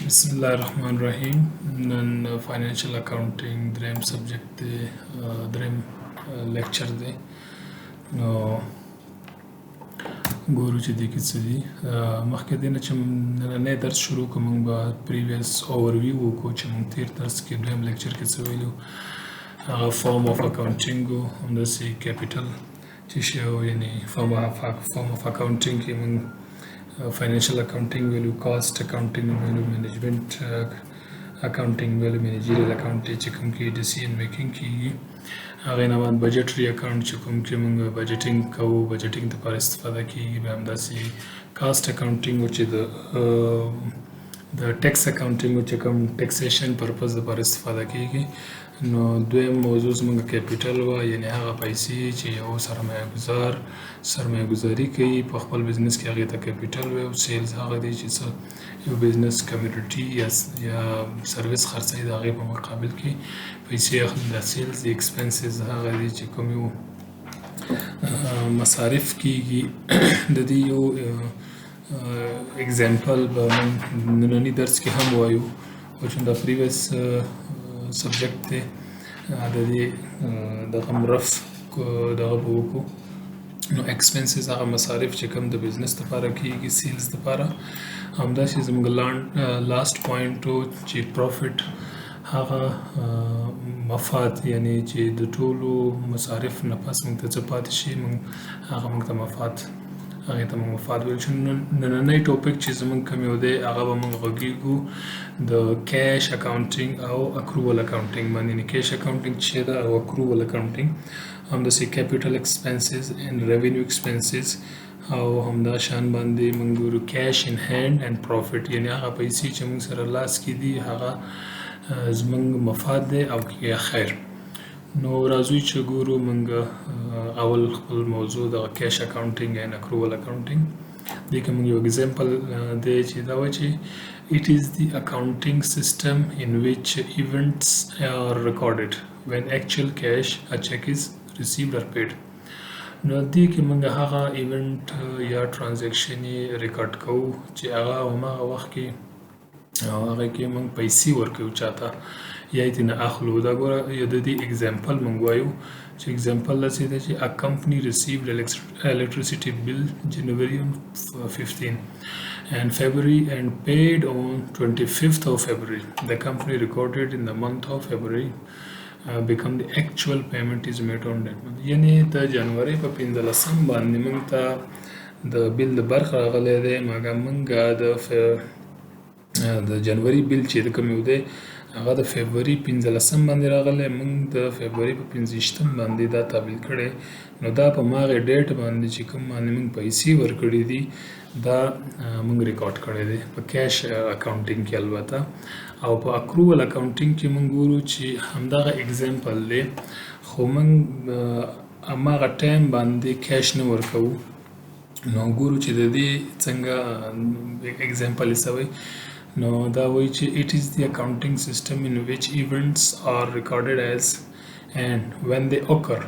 بسم الله الرحمن الرحیم. نن فاینانشل اکاونټینګ دریم سبجیکټ دی، دریم لیکچر دی. نو ګورو چې دې کې څه دي. مخکې دې نه چې نننی درس شروع کړو، موږ به پریویس اوورویو وکړو چې موږ تیر درس کې دویم لیکچر کې څه ویلو. هغه فارم اف اکاونټینګ و، همداسې کیپیټل چې شی و، یعنې فارم اف اکاونټینګ کې موږ فاینانشل اکاونټینګ ویلو، کاسټ اکاونټینګ ویلو، مینجمنٹ اکاونټینګ ویلو، مینیجریل اکاونټینګ چې کوم کې ډیسیژن میکینګ کیږي. هغې نه بعد بجټري اکاونټ چې کوم کې موږ بجټینګ کوو، بجټینګ لپاره استفاده کیږي. بیا همداسې کاسټ اکاونټینګ و چې د ټیکس اکاونټینګ و چې کوم ټیکسیشن پرپز لپاره استفاده کیږي. نو دویم موضوع زموږ کیپیټل وه، یعنې هغه پیسې چې یو سرمایه ګزار سرمایه ګزاري کوي په خپل بزنس کې، هغې ته کیپیټل وایي. او سیلز هغه دی چې څه یو بزنس کمیونټي یا سروس خرڅوي، د هغې په مقابل کې پیسې اخلي. دا سیلز دی. ایکسپنسز هغه دی چې کوم یو مصارف کیږي. د دې یو اگزامپل به ننني درس کې هم وایو، او چې دا پریویس سبجیکټ دی، د دې دغه رف دغه به وکړو. نو ایکسپنسز هغه مصارف چې کوم د بزنس لپاره کیږي، سیلز لپاره. همداسې زموږ لاست پوینټ و چې پروفیټ هغه مفاد، یعنې چې د ټولو مصارف نه پس موږ ته څه پاتې شي، هغه موږ ته مفاد، هغې ته موږ مفاد ویل شو. نننی ټاپک چې زموږ کوم یو دی، هغه به موږ غږیږو د کیش اکاونټینګ او اکروول اکاونټینګ باندې. یعنې کیش اکاونټینګ چې ده او اکروول اکاونټینګ، همداسې کیپیټل ایکسپنسز اینډ ریونیو ایکسپنسز، او همدا شان باندې موږ ګورو کیش ان هینډ اینډ پروفیټ، یعنې هغه پیسې چې موږ سره لاس کې دي، هغه زموږ مفاد دی او یا خیر. نو راځئ چې ګورو موږ اول خپل موضوع د کیش اکاونټینګ اینډ اکروول اکاونټینګ. دې کې موږ یو اگزامپل دی چې دا وایي چې it is the accounting system in which events are recorded when actual cash, a check is received or paid. نو دې کې موږ هغه ایونټ یا ټرانزیکشن یې ریکارډ کوو چې هغه هماغه وخت کې هغه کې موږ پیسې ورکوو چاته، یا یې ترېنه اخلو. دا ګوره د دې اگزامپل موږ وایو چې اگزامپل داسې دی چې a company received electricity bill January 15 and February and paid on 25th of February. The company recorded in the month of February become the actual payment is made on that month. یعنې د جنوري په 15 باندې موږ ته د بیل د برخه راغلی دی، مګر موږ د جنوري بیل چې د کوم یو دی، هغه د فبروري 15 باندې راغلی. موږ د فبروري په 25 باندې دا تحویل کړی. نو دا په هغې ډیټ باندې چې کوم باندې موږ پیسې ورکړي دي، دا موږ ریکارډ کړی دی په کیش اکاونټینګ کې البته. او په اکروول اکاونټینګ کې موږ ګورو چې همدغه اگزامپل دی، خو موږ هماغه ټایم باندې کیش نه ورکوو. نو ګورو چې د دې څنګه اگزامپل یې څه وایي. نو دا وایي چې it is the accounting system in which events are recorded as and when they occur.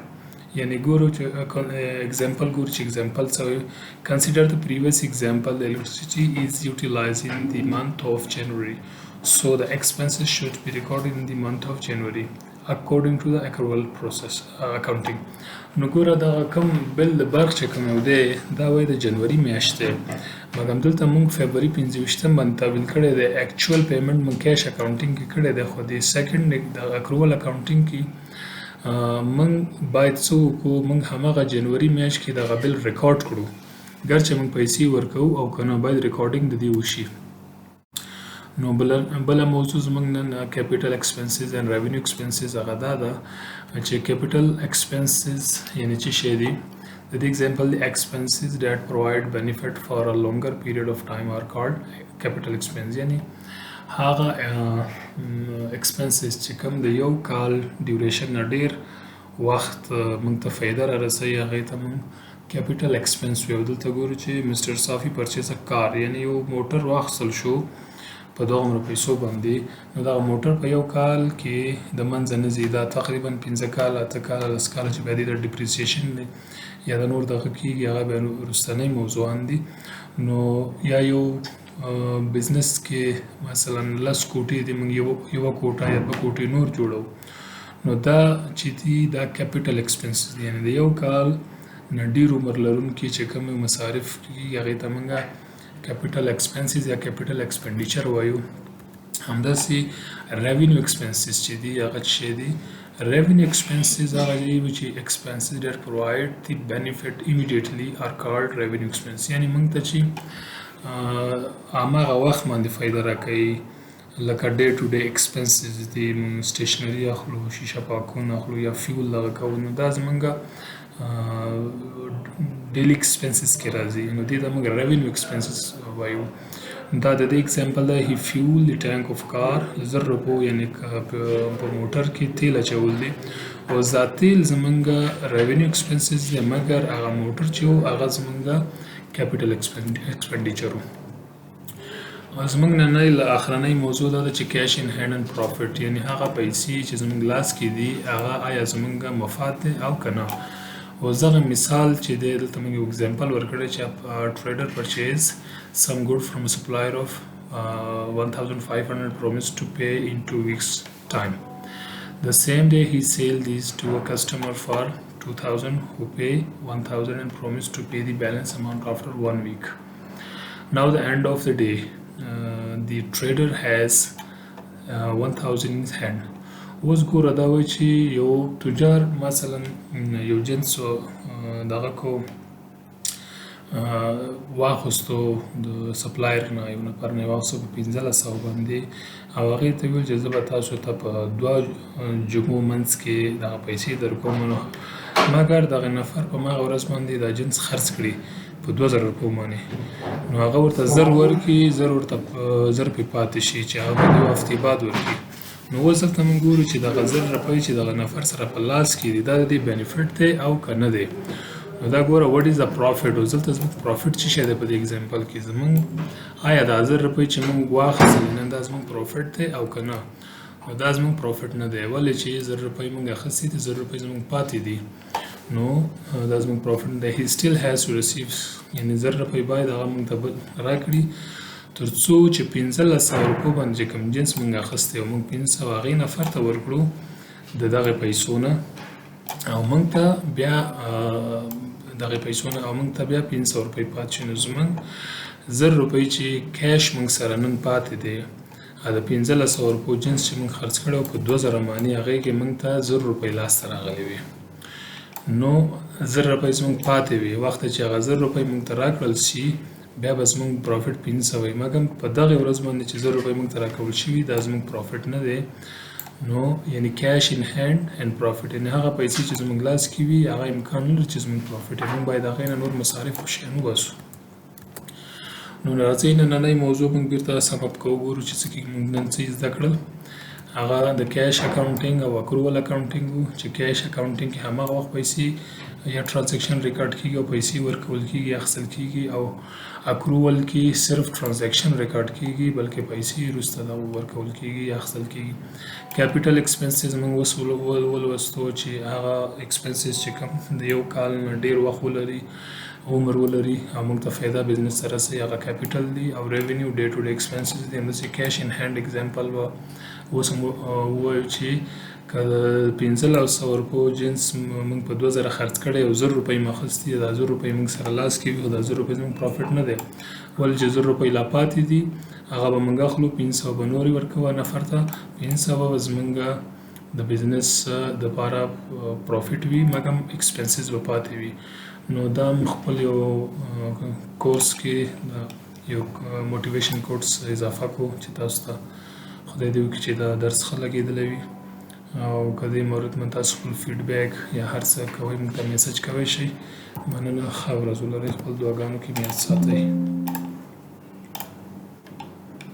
یعنې ګورو چې اگزامپل ګورو چې اگزامپل څه وایي. Consider the previous example. The electricity is utilized in the month of January, so the expenses should be recorded in the month of January according to the accrual process accounting. نو ګوره دا کوم بل د برق چې کوم یو دی، دا وایي د جنوري میاشت دی، مګر دلته موږ فبروري 25 باندې تحویل کړی دی. اکچوال پیمنټ موږ کیش اکاونټینګ کې کړی دی، خو د سیکنډ د اکروول اکاونټینګ کې موږ باید څه وکړو، موږ هماغه جنوري میاشت کې دغه بل ریکارډ کړو، ګرچې موږ پیسې ورکوو او که نه باید ریکارډینګ د دې وشي. نو بله موضوع زموږ نن کیپیټل ایکسپنسز اینډ ریونیو ایکسپنسز هغه دا ده چې کیپیټل ایکسپنسز یعنې څه شی دي. د دې اگزامپل دی expenses that provide benefit for a longer period of time are called capital expense. یعنې هغه ایکسپنسز چې کوم د یو کال ډیوریشن نه ډیر وخت موږ ته فایده را رسوي، هغې ته موږ کیپیټل ایکسپنس وایو. دلته ګورو چې مسټر صافي پرچیز کار، یعنې یو موټر واخیستل شو په دومره پیسو باندې. نو دغه موټر په یو کال کې د منځه نه ځي، دا تقریبا 5 کاله 8 کاله 10 کاله چې بیا د ډیپریسیشن یا د نور دغه کېږي، هغه بیا وروستنی موضوعان دي. نو یا یو بزنس کې مثلا 10 کوټې دي موږ یو کوټه یا 2 کوټې نور جوړو نو دا چې دي دا کیپیټل ایکسپنسز دي یعنی د یو کال نه ډیر عمر لرونکي چې کوم مصارف کیږي هغه ته موږ کیپیټل ایکسپنسز یا کیپیټل ایکسپنډیچر وایو همداسې ریونیو ایکسپنسز چې دي هغه څه دي revenue expenses are which expenses that provide the benefit immediately are called revenue expense یعنی موږ ته چې هغه وخت باندې فایده راکوي لکه ډے ټو ډے ایکسپنسز دي موږ سټیشنري اخلو شیشه پاکون اخلو یا فیول دغه کوو نو دا زمونږ ډیلی ایکسپنسز کې راځي نو دې ته موږ ریونیو ایکسپنسز وایو دا د دې اگزامپل دی هی فیول دی ټانک اف کار 1000 روپو یعنی په موټر کې تیل اچول دي او دا تیل زمونږ ریونیو ایکسپنسز دی مګر هغه موټر چې و هغه زمونږ کیپیټل ایکسپنډیچر و زمونږ نننۍ اخرنۍ موضوع دا ده چې کیش ان هینډ اند پروفیټ یعنی هغه پیسې چې زمونږ لاس کې دي هغه آیا زمونږ مفاد دی او که نه او دغه مثال چې دی دلته موږ یو اگزامپل ورکړی چې ټریډر پرچیز some good from a supplier of 1500 promised to pay in 2 weeks time. The same day he sold these to a customer for 2000 who pay 1000 and promised to pay the balance amount after 1 week. Now the end of the day the trader has 1000 in his hand. اوس ګوره دا وایي چې یو تجار مثلا یو جنس دغه کو واخستو د سپلایر نه یو نفر نه واخستو په 1500 باندې او هغې ته ویل چې زه به تاسو ته په 2 جمعو منځ کې دغه پیسې درکوم نو مګر دغه نفر په هغه ورځ باندې دا جنس خرڅ کړي په 2000 روپو باندې نو هغه ورته 1000 ورکړي 1000 ورته 1000 پې پاتې شي چې هغه به 2 هفتې بعد ورکړي نو اوس دلته موږ ګورو چې دغه 1000 روپۍ چې دغه نفر سره په لاس کې دي دا د دې بینیفټ دی او که نه دی نو دا ګوره وټ از د پروفیټ اوس دلته زموږ پروفیټ څه شی دی په دې اگزامپل کې زموږ آیا د 1000 روپۍ چې موږ واخیستلې نن دا زموږ پروفیټ دی او که نه نو دا زموږ پروفیټ نه دی ولې چې 1000 روپۍ موږ اخیستې دي 1000 روپۍ زموږ پاتې دي نو دا زموږ پروفیټ نه دی هی سټیل هیز ټو ریسیو یعنې 1000 روپۍ باید هغه موږ ته راکړي تر څو چې 1500 روپو باندې کوم جنس موږ اخیستی او موږ 500 هغې نفر ته ورکړو د دغې پیسو نه او موږ ته بیا دغې پیسو نه او موږ ته بیا 500 روپۍ پاتې شي نو زموږ 1000 روپۍ چې کیش موږ سره نن پاتې دی د 1500 روپو جنس چې موږ خرڅ کړی په 2000 مانې هغې کې موږ ته 1000 روپۍ لاسته راغلی وي نو 1000 روپۍ زموږ پاتې وي وخت چې هغه 1000 روپۍ موږ ته راکړل شي بیا به زموږ پروفیټ 500 وي مګر په دغې ورځ باندې چې 1000 روپۍ موږ ته راکول شوي دا زموږ پروفیټ نه دی نو یعنی کیش ان هینډ اینډ پروفیټ یعنی هغه پیسې چې زموږ لاس کې وي هغه امکان نه لري چې زموږ پروفیټ موږ باید هغې نه نور مصارف او شیان وباسو نو راځئ نننۍ موضوع موږ بیرته سم اپ کوو ګورو چې څه کېږي موږ نن څه زده کړل هغه د کیش اکاونټینګ او اکرول اکاونټینګ و چې کیش اکاونټینګ کې هماغه وخت پیسې یا ټرانزیکشن ریکارډ کیږي او پیسې ورکول کیږي اخیستل کیږي او اکرول کې صرف ټرانزیکشن ریکارډ کیږي بلکې پیسې وروسته دا ورکول کیږي یا اخیستل کیږي کیپیټل ایکسپنسز موږ اوس ولوستو چې هغه ایکسپنسز چې کوم د یو کال نه ډېر وخت ولري عمر ولري او موږ ته فایده بزنس سره رسوي هغه کیپیټل دي او ریونیو ډے ټو ډے ایکسپنسز دي همداسې کیش ان هینډ اگزامپل به اوس هم ووایو چې که د 1500 روپو جنس موږ په 2000 خرڅ کړی او 1000 روپۍ مو اخیستي دا 1000 روپۍ موږ سره لاس کې وي خو دا 1000 روپۍ زموږ پروفیټ نه دی ولې چې 1000 روپۍ لا پاتې دي هغه به موږ اخلو 500 به نورې ورکوو نفر ته 500 به زموږ د بزنس دپاره پروفیټ وي مګر ایکسپنسز به پاتې وي نو دا خپل یو کورس کې یو موټیویشن کورس اضافه کو چې تاسو ته خدای دې وکړي چې دا درس ښه لګېدلی وي او که دې مورد من تاسو خپل فیډبیک یا هر څه کوئ موږ ته میسج کوی شئ مننه ښه ورځ ولرئ خپل دعاګانو کې مې یاد ساتئ